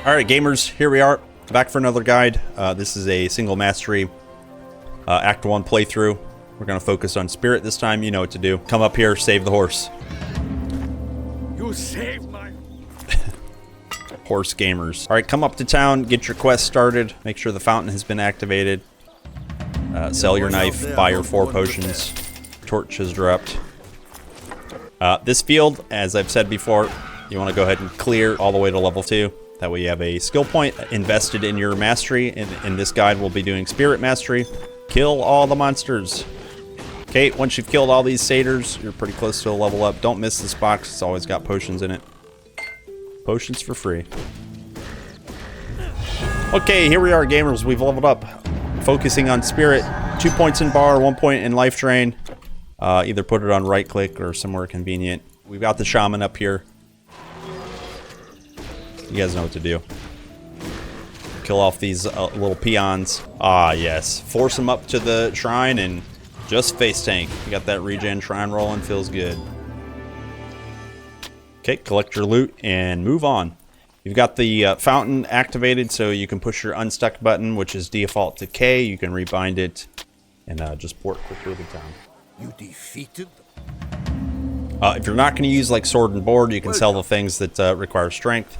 Alright gamers, here we are, back for another guide. This is a single mastery Act 1 playthrough. We're going to focus on spirit this time, you know what to do. Come up here, save the horse. You saved my... Horse gamers. Alright, come up to town, get your quest started, make sure the fountain has been activated. Sell your knife, buy your 4 potions. Torch has dropped. This field, as I've said before, you want to go ahead and clear all the way to level 2. That way you have a skill point invested in your mastery. In this guide, we'll be doing spirit mastery. Kill all the monsters. Okay, once you've killed all these satyrs, you're pretty close to a level up. Don't miss this box. It's always got potions in it. Potions for free. Okay, here we are, gamers. We've leveled up. Focusing on spirit. 2 points in bar, 1 point in life drain. Either put it on right click or somewhere convenient. We've got the shaman up here. You guys know what to do. Kill off these little peons. Ah, yes. Force them up to the shrine and just face tank. You got that regen shrine rolling. Feels good. Okay, collect your loot and move on. You've got the fountain activated, so you can push your unstuck button, which is default to K. You can rebind it and just port quickly to town. You defeated them? If you're not going to use like sword and board, you can sell the things that require strength.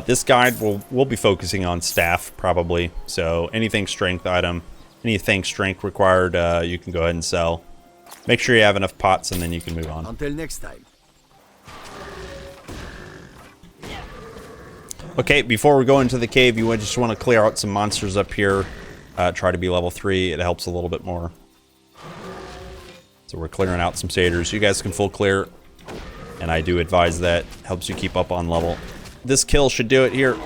This guide we'll be focusing on staff probably, so anything strength item, anything strength required, you can go ahead and sell. Make sure you have enough pots and then you can move on. Until next time. Okay, before we go into the cave, you just want to clear out some monsters up here. Try to be level 3, it helps a little bit more. So we're clearing out some satyrs. You guys can full clear, and I do advise that. Helps you keep up on level. This kill should do it here.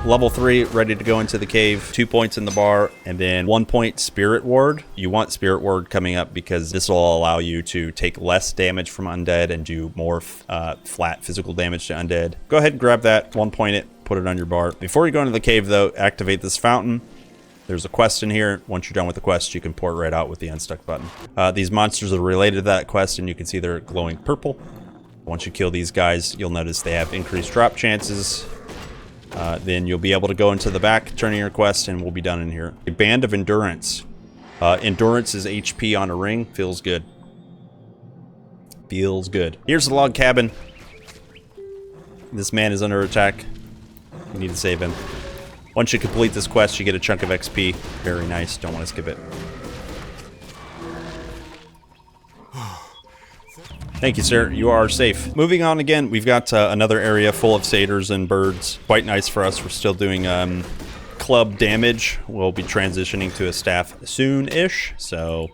Level 3, ready to go into the cave. 2 points in the bar, and then 1 point Spirit Ward. You want Spirit Ward coming up because this will allow you to take less damage from undead and do more flat physical damage to undead. Go ahead and grab that, 1 point it, put it on your bar. Before you go into the cave though, activate this fountain. There's a quest in here. Once you're done with the quest, you can port right out with the unstuck button. These monsters are related to that quest, and you can see they're glowing purple. Once you kill these guys, you'll notice they have increased drop chances. Then you'll be able to go into the back, turn in your quest, and we'll be done in here. A Band of Endurance. Endurance is HP on a ring. Feels good. Feels good. Here's the log cabin. This man is under attack. You need to save him. Once you complete this quest, you get a chunk of XP. Very nice. Don't want to skip it. Thank you, sir. You are safe. Moving on again, we've got another area full of satyrs and birds. Quite nice for us. We're still doing club damage. We'll be transitioning to a staff soon-ish. So,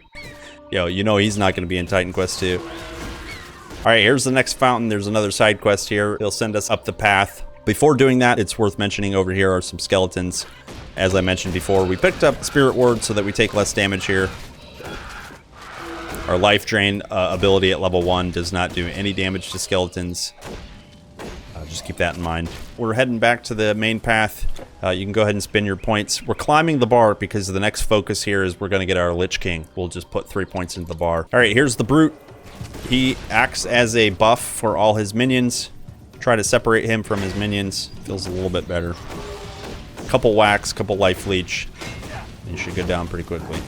you know he's not going to be in Titan Quest 2. All right, here's the next fountain. There's another side quest here. He'll send us up the path. Before doing that, it's worth mentioning over here are some skeletons. As I mentioned before, we picked up Spirit Ward so that we take less damage here. Our life drain ability at level 1 does not do any damage to skeletons. Just keep that in mind. We're heading back to the main path. You can go ahead and spin your points. We're climbing the bar because the next focus here is we're going to get our Lich King. We'll just put 3 points into the bar. All right, here's the Brute. He acts as a buff for all his minions. Try to separate him from his minions. Feels a little bit better. Couple whacks, couple life leech. You should go down pretty quickly.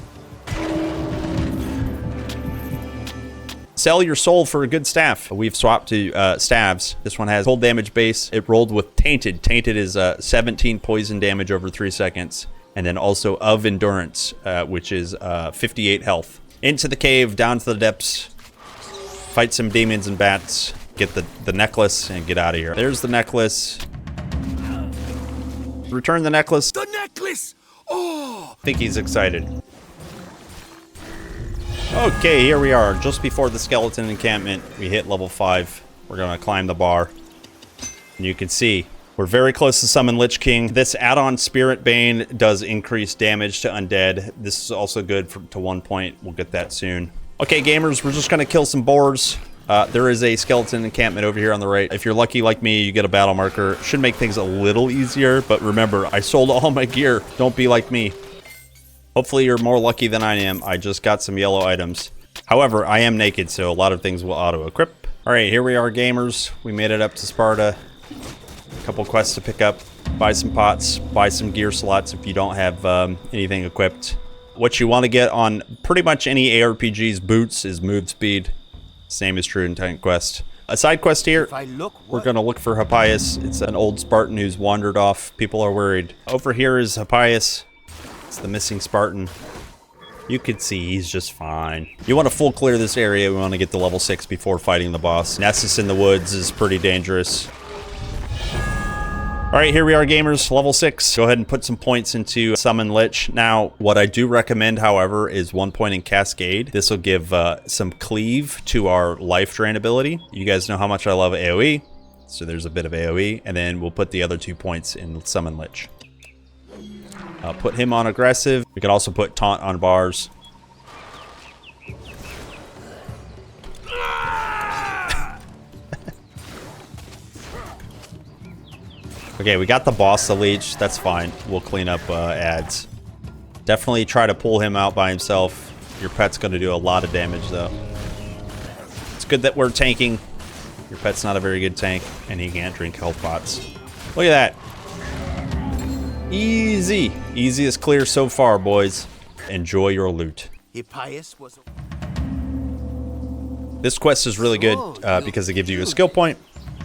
Sell your soul for a good staff. We've swapped to staves. This one has full damage base. It rolled with Tainted. Tainted is 17 poison damage over 3 seconds. And then also of Endurance, which is 58 health. Into the cave, down to the depths. Fight some demons and bats. Get the necklace and get out of here. There's the necklace. Return the necklace. The necklace! Oh! I think he's excited. Okay, here we are. Just before the skeleton encampment, we hit level 5. We're going to climb the bar. And you can see, we're very close to summon Lich King. This add-on Spirit Bane does increase damage to undead. This is also good to 1 point. We'll get that soon. Okay, gamers, we're just going to kill some boars. There is a skeleton encampment over here on the right. If you're lucky like me, you get a battle marker. Should make things a little easier, but remember, I sold all my gear. Don't be like me. Hopefully you're more lucky than I am. I just got some yellow items. However, I am naked, so a lot of things will auto-equip. Alright, here we are, gamers. We made it up to Sparta. Couple quests to pick up. Buy some pots. Buy some gear slots if you don't have anything equipped. What you want to get on pretty much any ARPG's boots is move speed. Same is true in Titan Quest. A side quest here. We're going to look for Hippias. It's an old Spartan who's wandered off. People are worried. Over here is Hippias. It's the missing Spartan. You can see he's just fine. You want to full clear this area. We want to get to level 6 before fighting the boss. Nessus in the woods is pretty dangerous. All right, here we are, gamers. Level 6. Go ahead and put some points into Summon Lich. Now, what I do recommend, however, is 1 point in Cascade. This will give some cleave to our life drain ability. You guys know how much I love AoE, so there's a bit of AoE. And then we'll put the other 2 points in Summon Lich. Put him on aggressive. We can also put taunt on bars. Okay, we got the boss, the Lich. That's fine. We'll clean up ads. Definitely try to pull him out by himself. Your pet's going to do a lot of damage, though. It's good that we're tanking. Your pet's not a very good tank, and he can't drink health pots. Look at that. Easy. Easiest clear so far, boys. Enjoy your loot. This quest is really good because it gives you a skill point.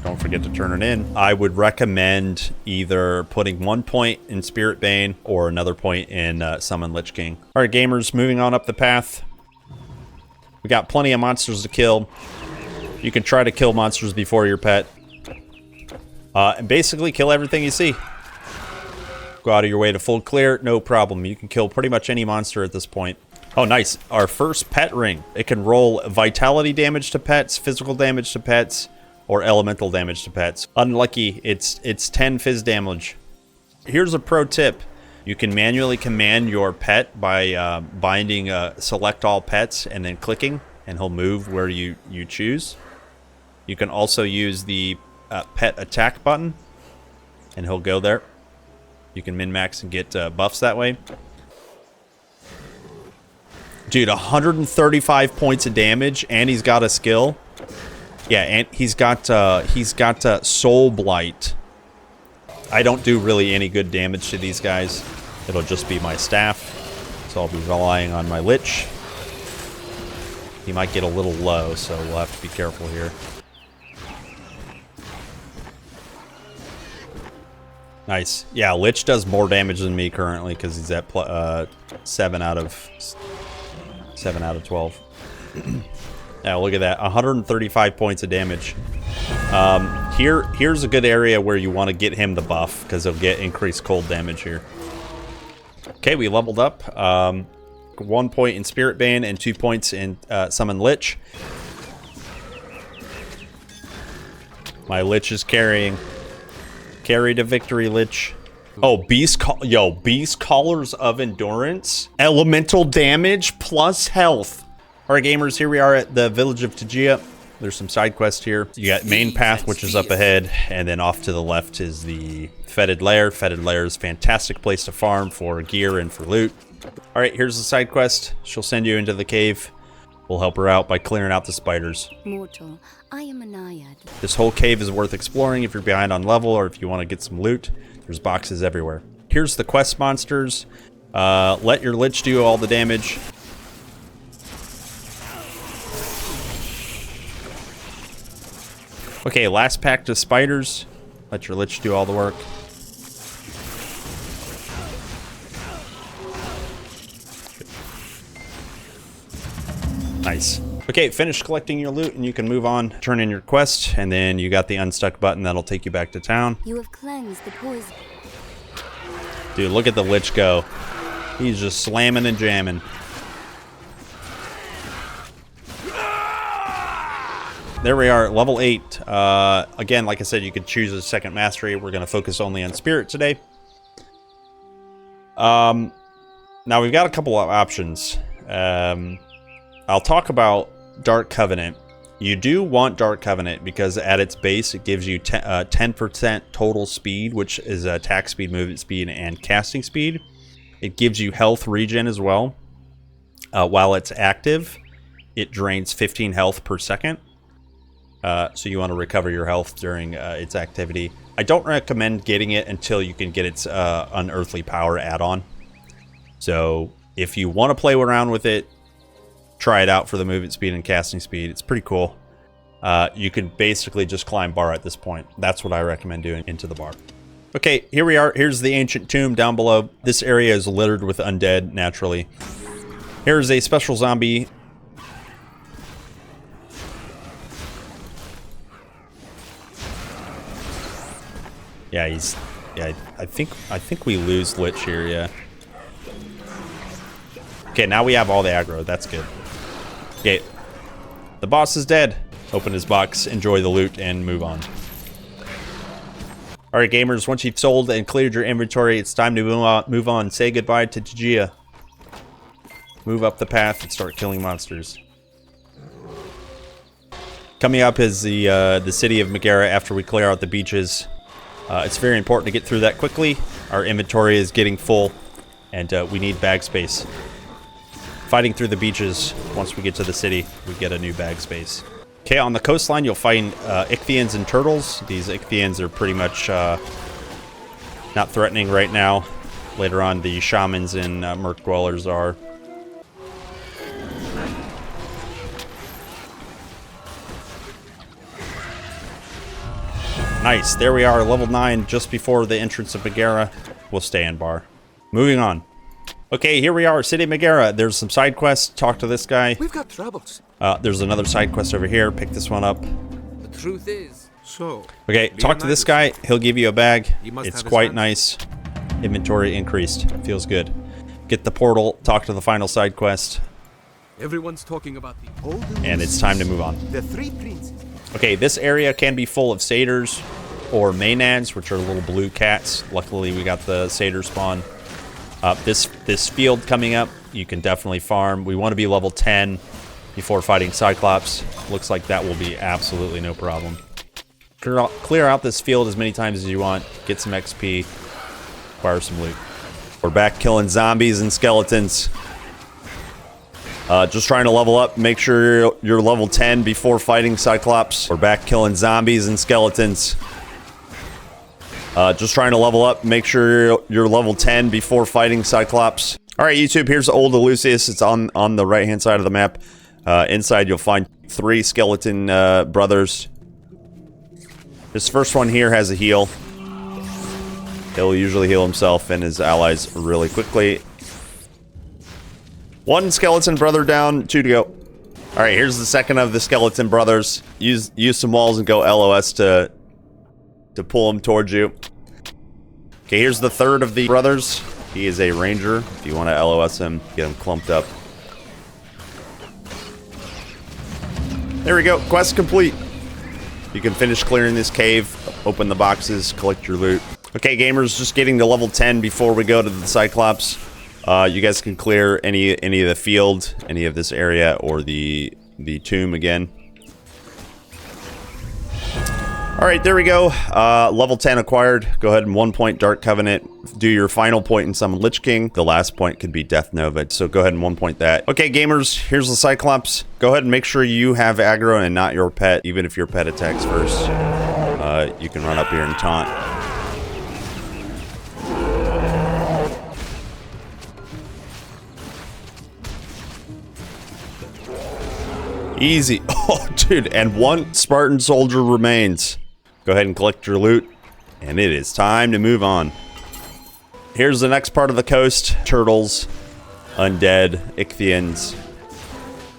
Don't forget to turn it in. I would recommend either putting 1 point in Spirit Bane or another point in Summon Lich King. All right, gamers, moving on up the path. We got plenty of monsters to kill. You can try to kill monsters before your pet. And basically kill everything you see. Go out of your way to full clear, no problem. You can kill pretty much any monster at this point. Oh, nice. Our first pet ring. It can roll vitality damage to pets, physical damage to pets, or elemental damage to pets. Unlucky, it's 10 fizz damage. Here's a pro tip. You can manually command your pet by binding select all pets and then clicking, and he'll move where you choose. You can also use the pet attack button, and he'll go there. You can min-max and get buffs that way. Dude, 135 points of damage, and he's got a skill. Yeah, and he's got Soul Blight. I don't do really any good damage to these guys. It'll just be my staff, so I'll be relying on my Lich. He might get a little low, so we'll have to be careful here. Nice. Yeah, Lich does more damage than me currently because he's at 7 out of 12. Yeah, look at that. 135 points of damage. Here's a good area where you want to get him the buff because he'll get increased cold damage here. Okay, we leveled up. 1 point in Spirit Bane and 2 points in Summon Lich. My Lich is carrying. Carry to victory, Lich. Oh, Beast Callers of Endurance. Elemental damage plus health. All right, gamers, here we are at the village of Tagia. There's some side quests here. You got main path, which is up ahead, and then off to the left is the Fetid Lair. Fetid Lair is a fantastic place to farm for gear and for loot. All right, here's the side quest. She'll send you into the cave. We'll help her out by clearing out the spiders. Mortal, I am a naiad. This whole cave is worth exploring if you're behind on level or if you want to get some loot. There's boxes everywhere. Here's the quest monsters. Let your Lich do all the damage. Okay, last pack of spiders. Let your Lich do all the work. Nice. Okay, finish collecting your loot and you can move on. Turn in your quest, and then you got the unstuck button that'll take you back to town. You have cleansed the poison. Dude, look at the Lich go. He's just slamming and jamming. There we are, level 8. Again, like I said, you could choose a second mastery. We're going to focus only on Spirit today. Now, we've got a couple of options. I'll talk about Dark Covenant. You do want Dark Covenant because at its base, it gives you 10% total speed, which is attack speed, movement speed, and casting speed. It gives you health regen as well. While it's active, it drains 15 health per second. so you want to recover your health during its activity. I don't recommend getting it until you can get its unearthly power add-on. So if you want to play around with it, try it out for the movement speed and casting speed. It's pretty cool. You can basically just climb bar at this point. That's what I recommend doing, into the bar. Okay, here we are. Here's the ancient tomb down below. This area is littered with undead, naturally. Here's a special zombie. Yeah, I think we lose Lich here, yeah. Okay, now we have all the aggro. That's good. Okay. The boss is dead. Open his box, enjoy the loot, and move on. Alright, gamers, once you've sold and cleared your inventory, it's time to move on. Say goodbye to Tagia. Move up the path and start killing monsters. Coming up is the city of Maguera after we clear out the beaches. It's very important to get through that quickly. Our inventory is getting full, and we need bag space. Fighting through the beaches, once we get to the city, we get a new bag space. Okay, on the coastline, you'll find ichthyans and turtles. These ichthyans are pretty much not threatening right now. Later on, the shamans and merc dwellers are. Nice, there we are, level 9, just before the entrance of Maguera. We'll stay in bar. Moving on. Okay, here we are, City of Maguera. There's some side quests. Talk to this guy. We've got troubles. There's another side quest over here. Pick this one up. The truth is, so. Okay, talk to this guy. He'll give you a bag. It's quite nice. Inventory increased. Feels good. Get the portal. Talk to the final side quest. Everyone's talking about the old. And it's time to move on. The three princes. Okay, this area can be full of satyrs or maenads, which are little blue cats. Luckily, we got the satyr spawn. This field coming up, you can definitely farm. We want to be level 10 before fighting Cyclops. Looks like that will be absolutely no problem. Clear out this field as many times as you want. Get some XP. Acquire some loot. We're back killing zombies and skeletons. Just trying to level up. Make sure you're level 10 before fighting Cyclops. We're back killing zombies and skeletons. Just trying to level up. Make sure you're level 10 before fighting Cyclops. Alright, YouTube, here's Old Eleusis. It's on the right-hand side of the map. Inside, you'll find 3 skeleton brothers. This first one here has a heal. He'll usually heal himself and his allies really quickly. 1 skeleton brother down, 2 to go. Alright, here's the second of the skeleton brothers. Use some walls and go LOS to pull him towards you. Okay, here's the third of the brothers. He is a ranger. If you want to LOS him, get him clumped up. There we go. Quest complete. You can finish clearing this cave, open the boxes, collect your loot. Okay, gamers, just getting to level 10 before we go to the Cyclops. You guys can clear any of the field, any of this area, or the tomb again. Alright, there we go. Level 10 acquired. Go ahead and 1 point Dark Covenant. Do your final point and summon Lich King. The last point could be Death Nova, so go ahead and 1 point that. Okay, gamers, here's the Cyclops. Go ahead and make sure you have aggro and not your pet, even if your pet attacks first. You can run up here and taunt. Easy. Oh, dude, and 1 Spartan soldier remains. Go ahead and collect your loot, and it is time to move on. Here's the next part of the coast. Turtles, undead, ichthyans,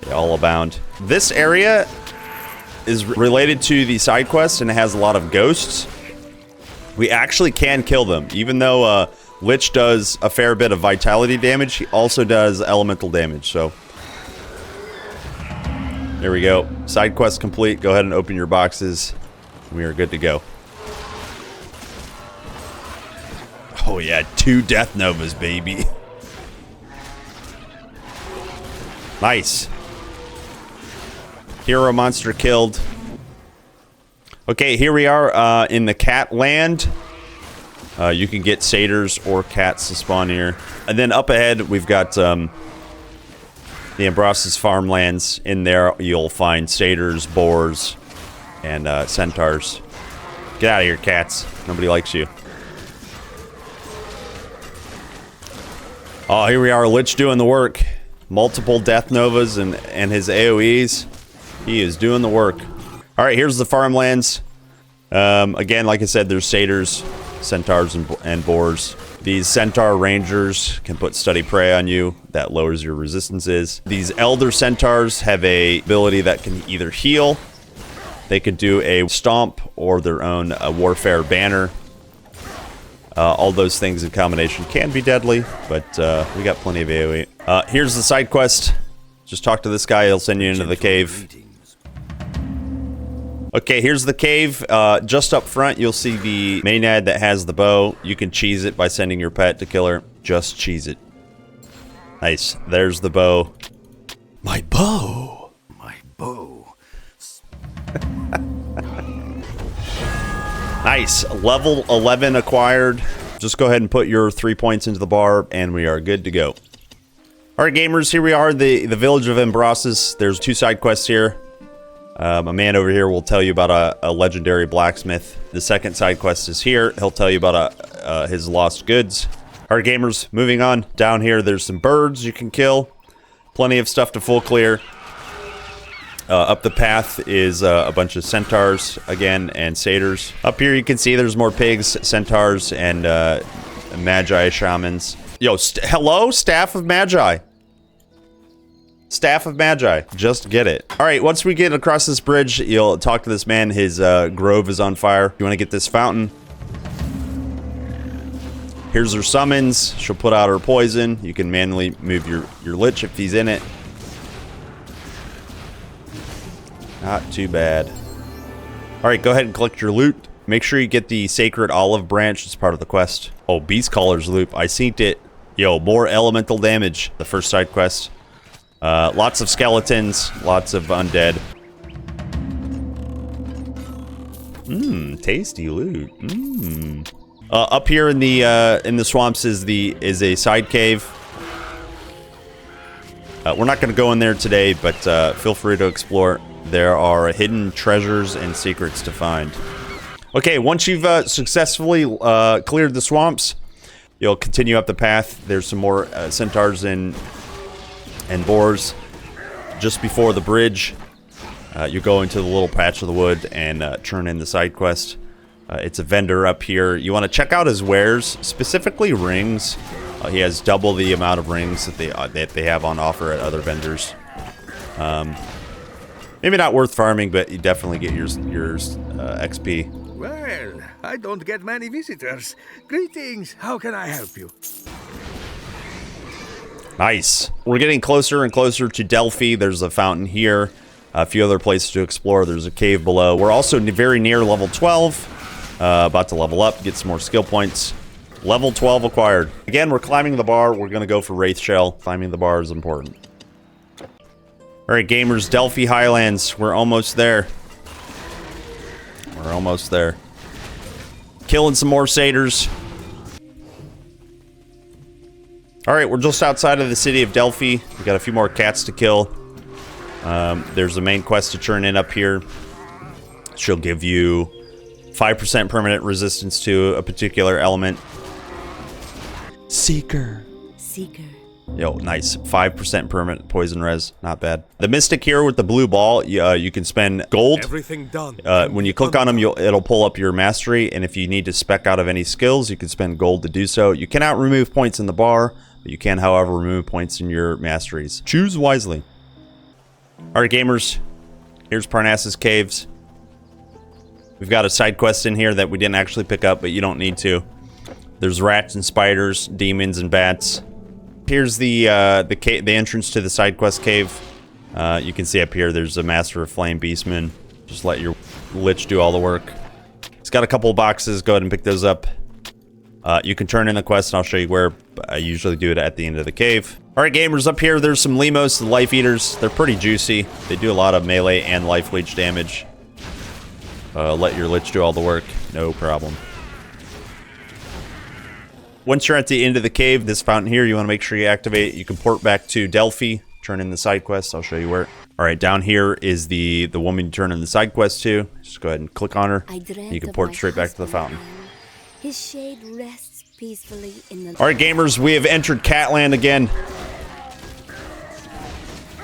they all abound. This area is related to the side quest, and it has a lot of ghosts. We actually can kill them, even though Lich does a fair bit of vitality damage. He also does elemental damage, so... There we go. Side quest complete. Go ahead and open your boxes. We are good to go. Oh yeah, 2 Death Novas, baby. Nice. Hero monster killed. Okay, here we are in the cat land. You can get satyrs or cats to spawn here. And then up ahead, we've got... the Ambrosia's farmlands. In there, you'll find satyrs, boars, and centaurs. Get out of here, cats. Nobody likes you. Oh, here we are. Lich doing the work. Multiple death novas and his AoEs. He is doing the work. All right, here's the farmlands. Again, like I said, there's satyrs, centaurs, and boars. These centaur rangers can put study prey on you. That lowers your resistances. These elder centaurs have a ability that can either heal. They could do a stomp or their own warfare banner. All those things in combination can be deadly, but we got plenty of AoE. Here's the side quest. Just talk to this guy. He'll send you into the cave. Okay, here's the cave. Just up front, you'll see the Maenad that has the bow. You can cheese it by sending your pet to kill her. Just cheese it. Nice. There's the bow. My bow. My bow. Nice. Level 11 acquired. Just go ahead and put your 3 points into the bar, and we are good to go. All right, gamers, here we are, the village of Ambrosia. There's 2 side quests here. A man over here will tell you about a legendary blacksmith. The second side quest is here. He'll tell you about his lost goods. All right, gamers, moving on. Down here, there's some birds you can kill. Plenty of stuff to full clear. Up the path is a bunch of centaurs, again, and satyrs. Up here, you can see there's more pigs, centaurs, and magi shamans. Yo, hello, Staff of Magi. Staff of Magi. Just get it. All right, once we get across this bridge, you'll talk to this man. His grove is on fire. You want to get this fountain. Here's her summons. She'll put out her poison. You can manually move your Lich if he's in it. Not too bad. All right, go ahead and collect your loot. Make sure you get the sacred olive branch as part of the quest. Oh, Beast Caller's loop. I synced it. Yo, more elemental damage. The first side quest. Lots of skeletons. Lots of undead. Mmm, tasty loot. Mmm. Up here in the swamps is a side cave. We're not going to go in there today, but feel free to explore. There are hidden treasures and secrets to find. Okay, once you've successfully cleared the swamps, you'll continue up the path. There's some more centaurs and boars. Just before the bridge, you go into the little patch of the wood and turn in the side quest. It's a vendor up here. You want to check out his wares, specifically rings. He has double the amount of rings that they have on offer at other vendors. Maybe not worth farming, but you definitely get your XP. Well, I don't get many visitors. Greetings. How can I help you? Nice. We're getting closer and closer to Delphi. There's a fountain here. A few other places to explore. There's a cave below. We're also very near level 12. About to level up, get some more skill points. Level 12 acquired. Again, we're climbing the bar. We're going to go for Wraith Shell. Climbing the bar is important. All right, gamers, Delphi Highlands. We're almost there. We're almost there. Killing some more satyrs. All right, we're just outside of the city of Delphi. We got a few more cats to kill. There's a main quest to turn in up here. She'll give you 5% permanent resistance to a particular element. Seeker. Seeker. Yo, nice. 5% permanent poison res. Not bad. The Mystic here with the blue ball, you can spend gold. Everything done. When you click on them, it'll pull up your mastery, and if you need to spec out of any skills, you can spend gold to do so. You cannot remove points in the bar, but you can, however, remove points in your masteries. Choose wisely. All right, gamers. Here's Parnassus Caves. We've got a side quest in here that we didn't actually pick up, but you don't need to. There's rats and spiders, demons and bats. Here's the entrance to the side quest cave. You can see up here there's a Master of Flame Beastman. Just let your Lich do all the work. It's got a couple of boxes. Go ahead and pick those up. You can turn in the quest, and I'll show you where. I usually do it at the end of the cave. All right, gamers, up here there's some Limos, the Life Eaters. They're pretty juicy. They do a lot of melee and life leech damage. Let your Lich do all the work. No problem. Once you're at the end of the cave, this fountain here, you want to make sure you activate it. You can port back to Delphi, turn in the side quest. I'll show you where. All right, down here is the woman you turn in the side quest to. Just go ahead and click on her. You can port straight back to the fountain. His shade rests peacefully in the... All right, gamers, we have entered Catland again.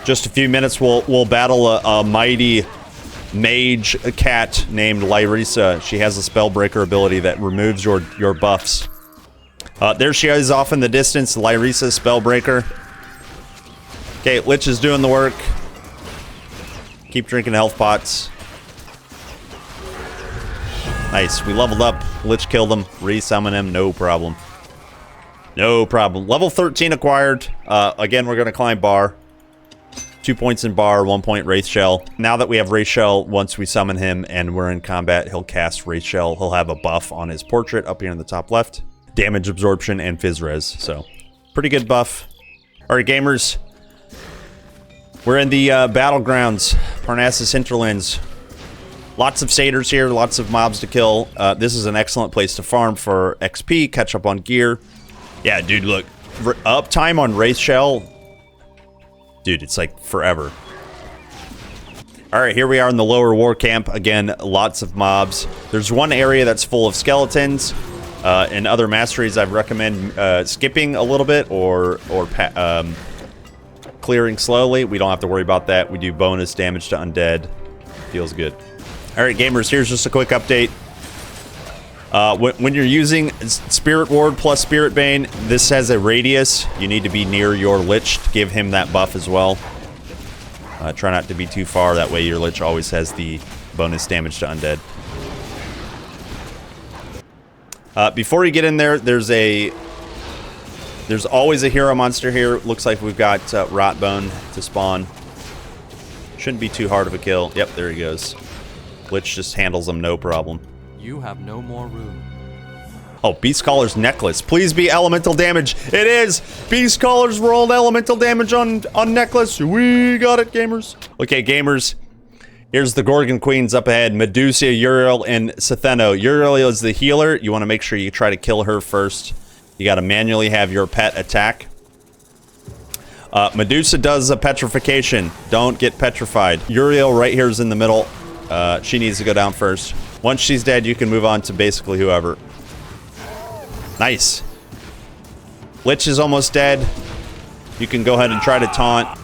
Just a few minutes, we'll battle a mighty mage cat named Lyrisa. She has a spellbreaker ability that removes your buffs. There she is off in the distance, Lyrisa spellbreaker. Okay, Lich is doing the work. Keep drinking health pots. Nice, we leveled up. Lich killed him, resummon him, no problem. No problem. Level 13 acquired. Again, we're gonna climb bar. 2 points in bar, 1 point Wraith Shell. Now that we have Wraith Shell, once we summon him and we're in combat, he'll cast Wraith Shell. He'll have a buff on his portrait up here in the top left. Damage absorption and Phys Res, so pretty good buff. All right, gamers. We're in the Battlegrounds, Parnassus Hinterlands. Lots of satyrs here, lots of mobs to kill. This is an excellent place to farm for XP, catch up on gear. Yeah, dude, look. Uptime on Wraith Shell, dude, it's like forever. All right, here we are in the lower war camp. Again, lots of mobs. There's one area that's full of skeletons. In other masteries, I'd recommend skipping a little bit or clearing slowly. We don't have to worry about that. We do bonus damage to undead. Feels good. All right, gamers, here's just a quick update. When you're using Spirit Ward plus Spirit Bane, this has a radius. You need to be near your Lich to give him that buff as well. Try not to be too far, that way your Lich always has the bonus damage to undead. Before you get in there, there's always a hero monster here. Looks like we've got Rotbone to spawn. Shouldn't be too hard of a kill. Yep, there he goes. Lich just handles him no problem. You have no more room. Oh, Beast Caller's necklace. Please be elemental damage. It is! Beast Caller's rolled elemental damage on necklace. We got it, gamers. Okay, gamers. Here's the Gorgon Queens up ahead. Medusa, Uriel, and Cetheno. Uriel is the healer. You want to make sure you try to kill her first. You got to manually have your pet attack. Medusa does a petrification. Don't get petrified. Uriel right here is in the middle. She needs to go down first. Once she's dead, you can move on to basically whoever. Nice. Lich is almost dead. You can go ahead and try to taunt.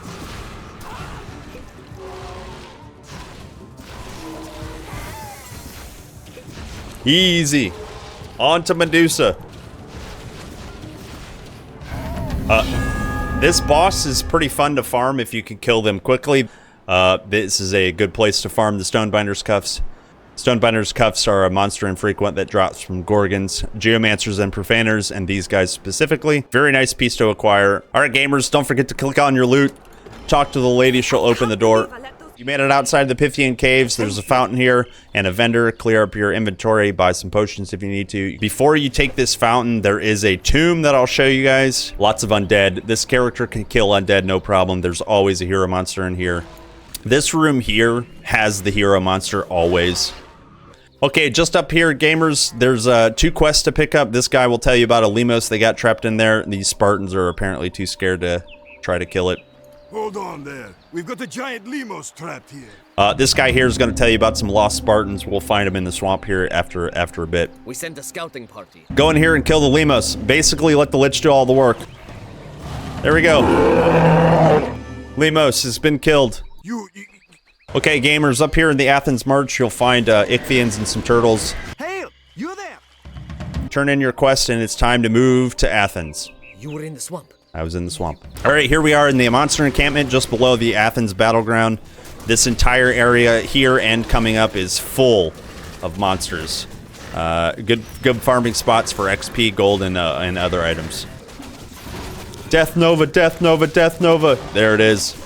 Easy. On to Medusa. This boss is pretty fun to farm if you can kill them quickly. This is a good place to farm the Stonebinder's Cuffs. Stonebinder's Cuffs are a monster infrequent that drops from Gorgons, Geomancers, and Profaners, and these guys specifically. Very nice piece to acquire. Alright, gamers, don't forget to click on your loot. Talk to the lady, she'll open the door. You made it outside the Pythian Caves. There's a fountain here and a vendor. Clear up your inventory, buy some potions if you need to. Before you take this fountain, there is a tomb that I'll show you guys. Lots of undead. This character can kill undead, no problem. There's always a hero monster in here. This room here has the hero monster always. Okay, just up here, gamers, there's 2 quests to pick up. This guy will tell you about a Lemos they got trapped in there. These Spartans are apparently too scared to try to kill it. Hold on there. We've got a giant Lemos trapped here. This guy here is going to tell you about some lost Spartans. We'll find them in the swamp here after a bit. We sent a scouting party. Go in here and kill the Lemos. Basically, let the Lich do all the work. There we go. Lemos has been killed. Okay, gamers, up here in the Athens March, you'll find Ichthyans and some turtles. Hey, you there? Turn in your quest, and it's time to move to Athens. You were in the swamp. I was in the swamp. All right, here we are in the monster encampment just below the Athens battleground. This entire area here and coming up is full of monsters. Good farming spots for XP, gold, and other items. Death Nova, Death Nova, Death Nova. There it is.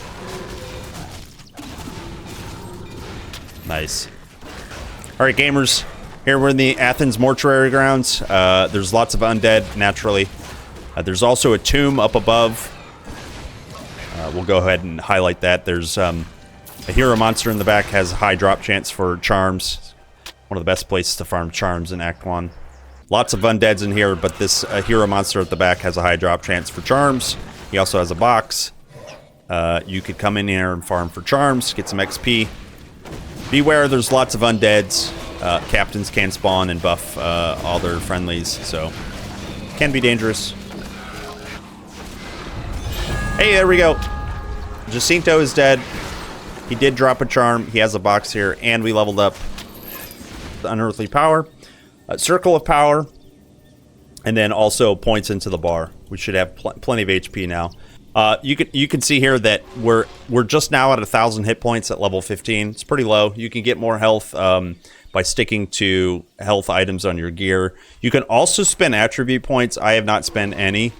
Nice. All right, gamers. Here we're in the Athens mortuary grounds. There's lots of undead, naturally. There's also a tomb up above. We'll go ahead and highlight that. There's a hero monster in the back, has a high drop chance for charms. One of the best places to farm charms in Act 1. Lots of undeads in here, but this hero monster at the back has a high drop chance for charms. He also has a box. you could come in here and farm for charms, get some XP. Beware, there's lots of undeads. Captains can spawn and buff all their friendlies, so can be dangerous. Hey, there we go. Jacinto is dead. He did drop a charm. He has a box here, and we leveled up the Unearthly Power, Circle of Power, and then also points into the bar. We should have plenty of HP now. You can see here that we're just now at 1,000 hit points at level 15. It's pretty low. You can get more health by sticking to health items on your gear. You can also spend attribute points. I have not spent any,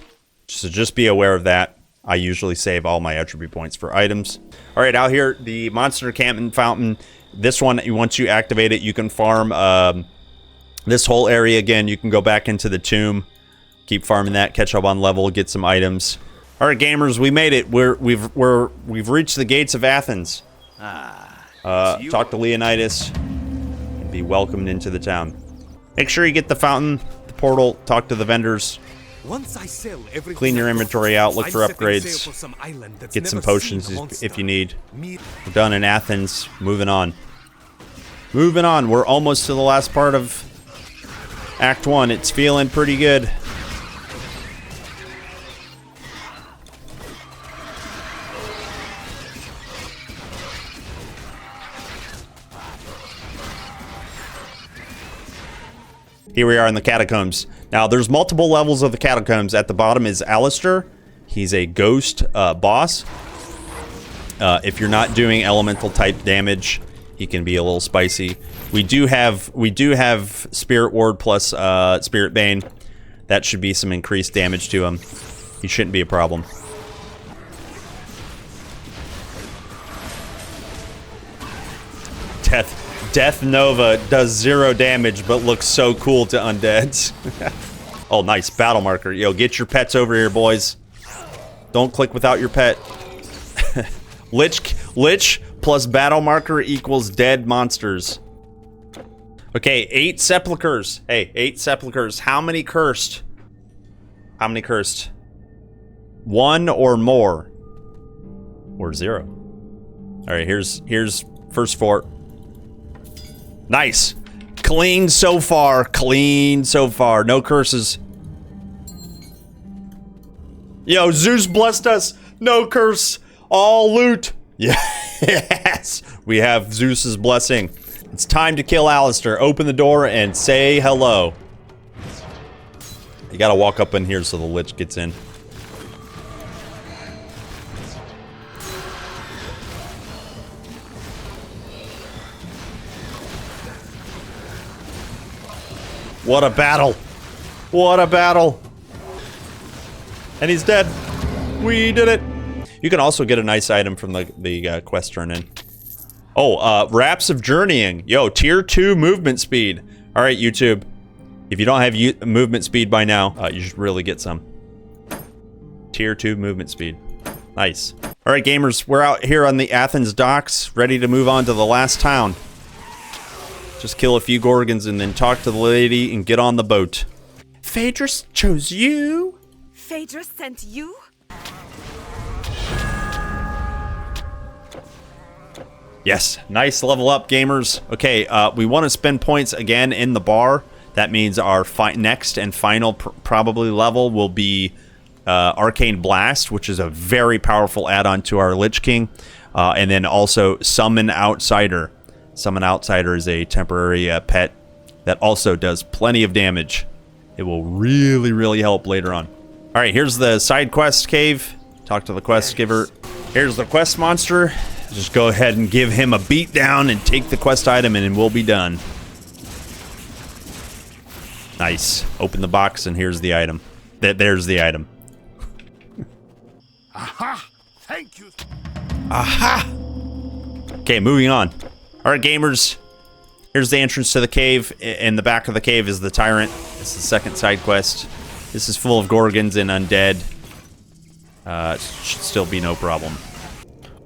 so just be aware of that. I usually save all my attribute points for items. All right, out here, the Monster Encampment Fountain. This one, once you activate it, you can farm this whole area again. You can go back into the tomb, keep farming that, catch up on level, get some items. All right, gamers, we made it. We've reached the gates of Athens. Talk to Leonidas and be welcomed into the town. Make sure you get the fountain, the portal, talk to the vendors. Once I sell everything, clean your inventory out, look for upgrades, get some potions if you need. We're done in Athens, moving on. Moving on, we're almost to the last part of Act 1. It's feeling pretty good. Here we are in the catacombs. Now, there's multiple levels of the catacombs. At the bottom is Alistair. He's a ghost boss. If you're not doing elemental type damage, he can be a little spicy. We do have Spirit Ward plus Spirit Bane. That should be some increased damage to him. He shouldn't be a problem. Death Nova does 0 damage, but looks so cool to undeads. Oh, nice. Battle marker. Yo, get your pets over here, boys. Don't click without your pet. Lich plus battle marker equals dead monsters. Okay, 8 sepulchers. Hey, 8 sepulchers. How many cursed? How many cursed? 1 or more. Or 0. Alright, here's first fort. Nice. Clean so far. Clean so far. No curses. Yo, Zeus blessed us. No curse. All loot. Yes. We have Zeus's blessing. It's time to kill Alistair. Open the door and say hello. You gotta walk up in here so the Lich gets in. What a battle! What a battle! And he's dead. We did it. You can also get a nice item from the quest turn-in. Oh, Wraps of Journeying. Yo, tier 2 movement speed. All right, YouTube. If you don't have movement speed by now, you should really get some. Tier 2 movement speed. Nice. All right, gamers, we're out here on the Athens docks, ready to move on to the last town. Just kill a few Gorgons and then talk to the lady and get on the boat. Phaedrus chose you? Phaedrus sent you? Yes, nice level up, gamers. Okay, we want to spend points again in the bar. That means our next and final probably level will be Arcane Blast, which is a very powerful add-on to our Lich King. And then also Summon Outsider. Summon Outsider is a temporary pet that also does plenty of damage. It will really, really help later on. All right, here's the side quest cave. Talk to the quest giver. Here's the quest monster. Just go ahead and give him a beat down and take the quest item and we'll be done. Nice. Open the box and here's the item. There's the item. Aha! Thank you. Aha! Okay, moving on. All right, gamers. Here's the entrance to the cave. In the back of the cave is the tyrant. It's the second side quest. This is full of Gorgons and undead. Should still be no problem.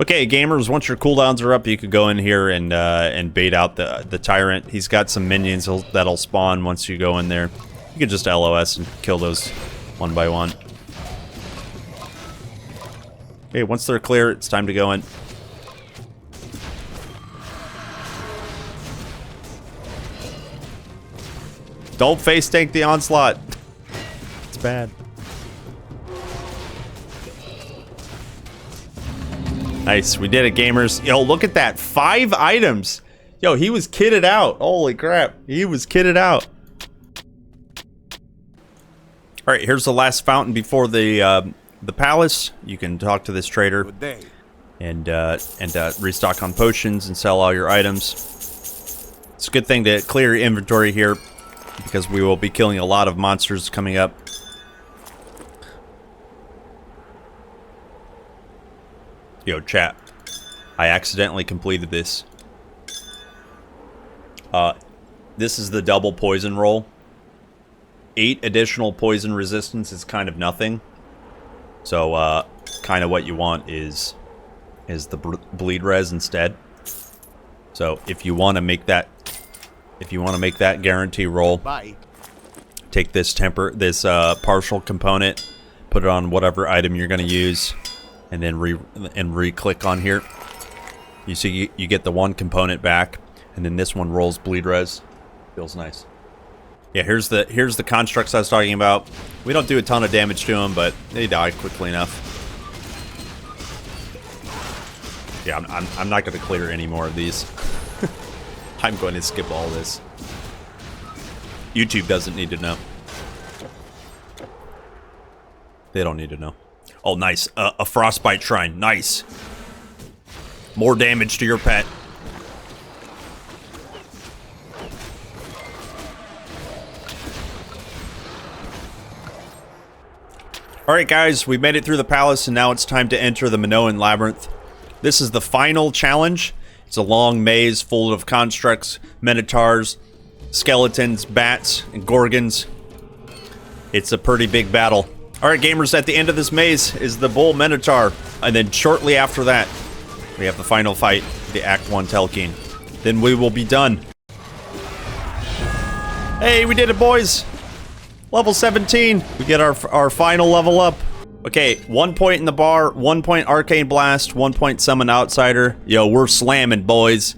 Okay, gamers, once your cooldowns are up, you could go in here and bait out the tyrant. He's got some minions that'll spawn once you go in there. You can just LOS and kill those one by one. Okay, once they're clear, it's time to go in. Don't face tank the onslaught. It's bad. Nice, we did it, gamers. Yo, look at that, 5 items. Yo, he was kitted out. Holy crap, he was kitted out. All right, here's the last fountain before the palace. You can talk to this trader Good day. and restock on potions and sell all your items. It's a good thing to clear your inventory here because we will be killing a lot of monsters coming up. Yo, chat. I accidentally completed this. This is the double poison roll. 8 additional poison resistance is kind of nothing. So, kind of what you want is the bleed res instead. So, if you want to make that guarantee roll, Bye. take this partial component, put it on whatever item you're going to use, and then re-click on here. You see, you get the one component back, and then this one rolls bleed res. Feels nice. Yeah, here's the constructs I was talking about. We don't do a ton of damage to them, but they die quickly enough. Yeah, I'm not going to clear any more of these. I'm going to skip all this. YouTube doesn't need to know. They don't need to know. Oh, nice. A frostbite shrine. Nice. More damage to your pet. Alright guys, we made it through the palace and now it's time to enter the Minoan labyrinth. This is the final challenge. It's a long maze full of constructs, minotaurs, skeletons, bats, and gorgons. It's a pretty big battle. Alright gamers, at the end of this maze is the bull minotaur. And then shortly after that, we have the final fight, the Act 1 Telkine. Then we will be done. Hey, we did it, boys! Level 17. We get our final level up. Okay, 1 point in the bar, 1 point Arcane Blast, 1 point Summon Outsider. Yo, we're slamming, boys.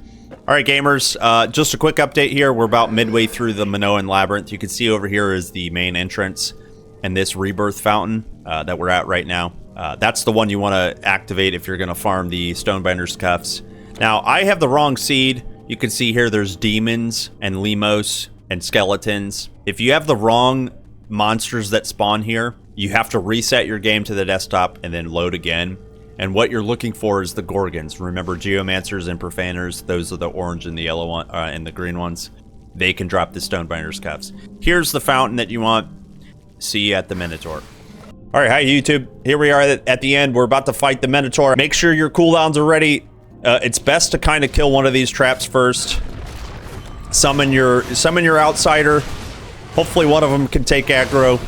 Alright, gamers, just a quick update here. We're about midway through the Minoan Labyrinth. You can see over here is the main entrance and this rebirth fountain that we're at right now. That's the one you want to activate if you're going to farm the Stonebinder's Cuffs. Now, I have the wrong seed. You can see here there's demons and lemos and skeletons. If you have the wrong monsters that spawn here, you have to reset your game to the desktop and then load again. And what you're looking for is the Gorgons. Remember, Geomancers and Profaners, those are the orange and the yellow one, and the green ones. They can drop the Stonebinder's Cuffs. Here's the fountain that you want. See you at the Minotaur. Alright, hi YouTube. Here we are at the end. We're about to fight the Minotaur. Make sure your cooldowns are ready. It's best to kind of kill one of these traps first. Summon your outsider. Hopefully one of them can take aggro.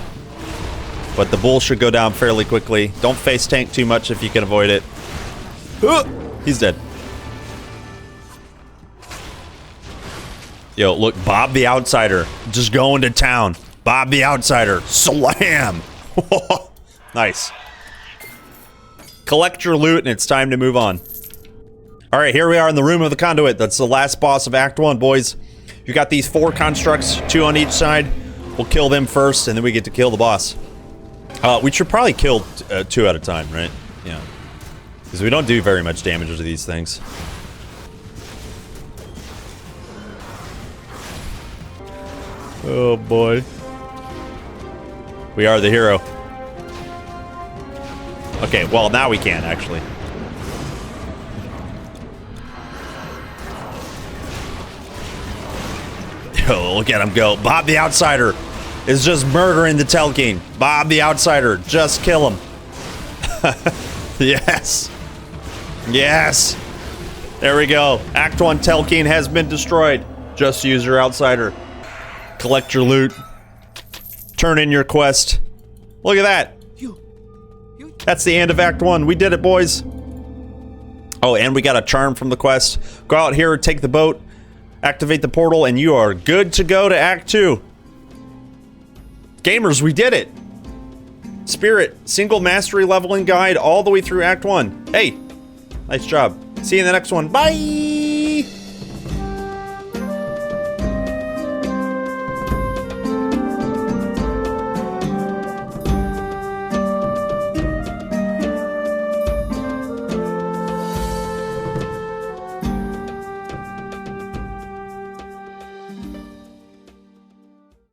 But the bull should go down fairly quickly. Don't face tank too much if you can avoid it. He's dead. Yo, look, Bob the Outsider. Just going to town. Bob the Outsider. Slam! Nice. Collect your loot and it's time to move on. Alright, here we are in the Room of the Conduit. That's the last boss of Act 1, boys. You got these 4 constructs, 2 on each side. We'll kill them first, and then we get to kill the boss. We should probably kill 2 at a time, right? Yeah. Because we don't do very much damage to these things. Oh, boy. We are the hero. Okay, well, now we can, actually. Yo, look at him go. Bob the Outsider is just murdering the Telkine. Bob the Outsider, just kill him. Yes. Yes. There we go. Act 1 Telkine has been destroyed. Just use your Outsider. Collect your loot. Turn in your quest. Look at that. That's the end of Act 1. We did it, boys. Oh, and we got a charm from the quest. Go out here, take the boat, activate the portal, and you are good to go to Act 2. Gamers, we did it. Spirit, single mastery leveling guide all the way through Act 1. Hey, nice job. See you in the next one. Bye!